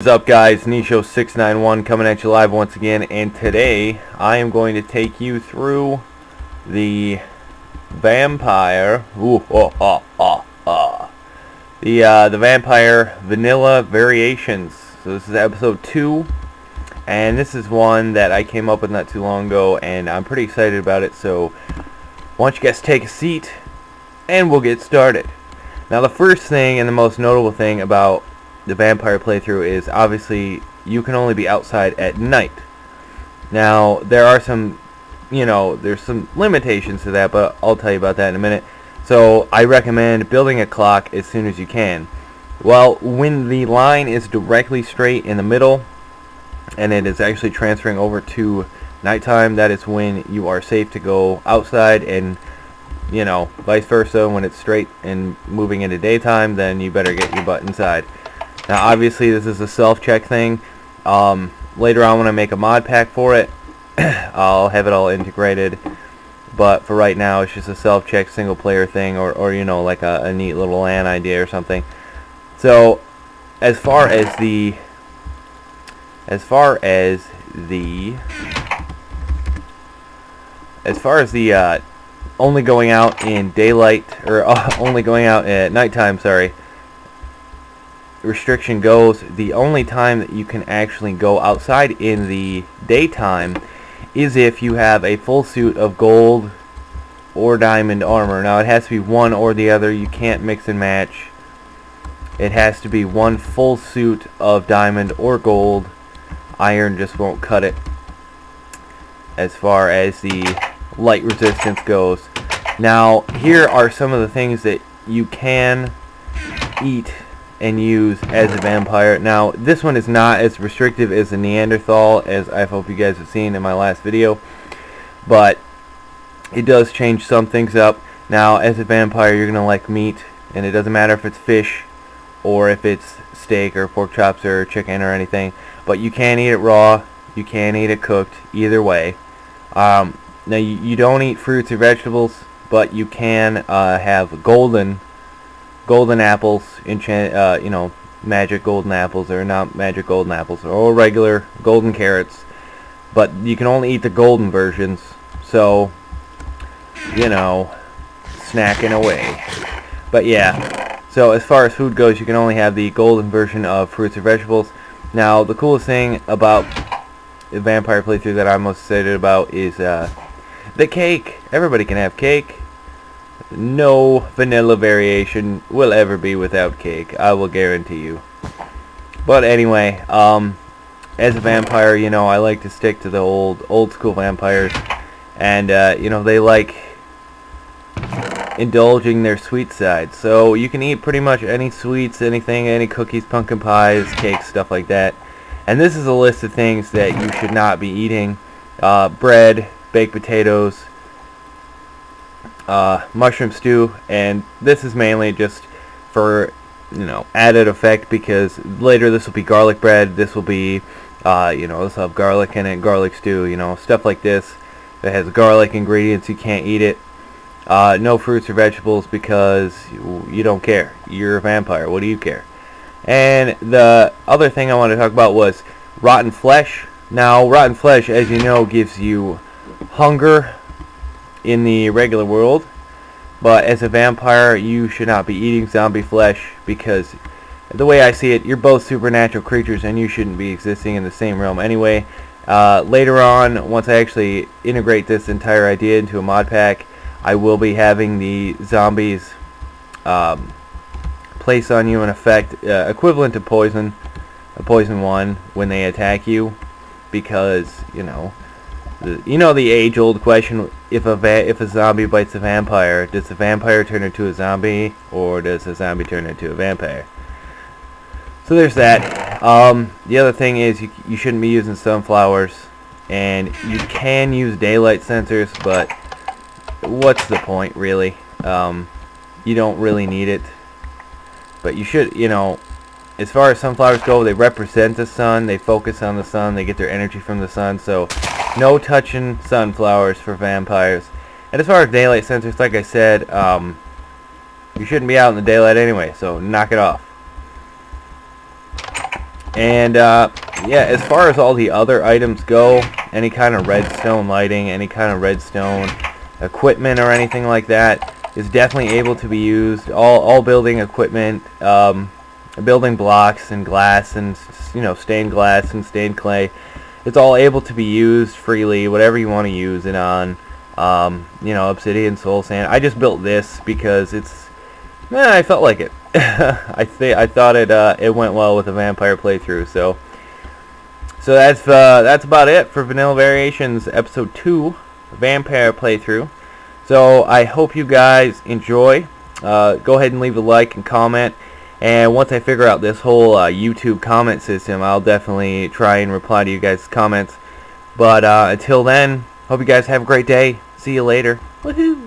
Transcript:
What's up, guys? Nisho691 coming at you live once again, and today I am going to take you through the Vampire the Vampire Vanilla Variations. So this is episode 2, and this is one that I came up with not too long ago, and I'm pretty excited about it. So why don't you guys take a seat and we'll get started. Now, the first thing and the most notable thing about the vampire playthrough is obviously you can only be outside at night. Now, there are some, there's some limitations to that, but I'll tell you about that in a minute. So I recommend building a clock as soon as you can. Well, when the line is directly straight in the middle and it is actually transferring over to nighttime, that is when you are safe to go outside, and vice versa. When it's straight and moving into daytime, then you better get your butt inside. Now, obviously, this is a self-check thing. Later on, when I make a mod pack for it, I'll have it all integrated. But for right now, it's just a self-check single-player thing, or like a neat little LAN idea or something. So, as far as the only going out in daylight, or only going out at nighttime, restriction goes, the only time that you can actually go outside in the daytime is if you have a full suit of gold or diamond armor. Now, it has to be one or the other. You can't mix and match. It has to be one full suit of diamond or gold. Iron just won't cut it as far as the light resistance goes. Now, here are some of the things that you can eat and use as a vampire. Now, this one is not as restrictive as the Neanderthal, as I hope you guys have seen in my last video, but it does change some things up. Now, as a vampire, you're gonna like meat, and it doesn't matter if it's fish or if it's steak or pork chops or chicken or anything, but you can eat it raw, you can eat it cooked, either way. Now, you don't eat fruits or vegetables, but you can have golden apples, magic golden apples, or not magic golden apples, or regular golden carrots, but you can only eat the golden versions, so, snacking away. But yeah, so as far as food goes, you can only have the golden version of fruits or vegetables. Now, the coolest thing about the vampire playthrough that I'm most excited about is the cake. Everybody can have cake. No vanilla variation will ever be without cake, I will guarantee you. But anyway, as a vampire, I like to stick to the old school vampires, and they like indulging their sweet side. So you can eat pretty much any sweets, anything, any cookies, pumpkin pies, cakes, stuff like that. And this is a list of things that you should not be eating: bread, baked potatoes, mushroom stew, and this is mainly just for added effect, because later this will be garlic bread, this will be this will have garlic in it, garlic stew, stuff like this that has garlic ingredients. You can't eat it. No fruits or vegetables, because you don't care. You're a vampire, what do you care? And the other thing I wanted to talk about was rotten flesh. Now, rotten flesh, as you know, gives you hunger in the regular world, but as a vampire, you should not be eating zombie flesh, because the way I see it, you're both supernatural creatures and you shouldn't be existing in the same realm anyway. Later on, once I actually integrate this entire idea into a mod pack, I will be having the zombies place on you an effect equivalent to poison, a poison one, when they attack you, because the age-old question: if a zombie bites a vampire, does the vampire turn into a zombie, or does the zombie turn into a vampire? So there's that. The other thing is you shouldn't be using sunflowers, and you can use daylight sensors, but what's the point, really? You don't really need it, but you should. As far as sunflowers go, they represent the sun, they focus on the sun, they get their energy from the sun, so no touching sunflowers for vampires. And as far as daylight sensors, like I said, you shouldn't be out in the daylight anyway, so knock it off. And yeah, as far as all the other items go, any kind of redstone lighting, any kind of redstone equipment or anything like that is definitely able to be used. All building equipment, building blocks and glass and stained glass and stained clay, it's all able to be used freely, whatever you want to use it on. Obsidian, soul sand. I just built this because I felt like it. I thought it went well with a vampire playthrough. So that's about it for Vanilla Variations episode 2, vampire playthrough. So I hope you guys enjoy. Go ahead and leave a like and comment. And once I figure out this whole YouTube comment system, I'll definitely try and reply to you guys' comments. But until then, hope you guys have a great day. See you later. Woohoo!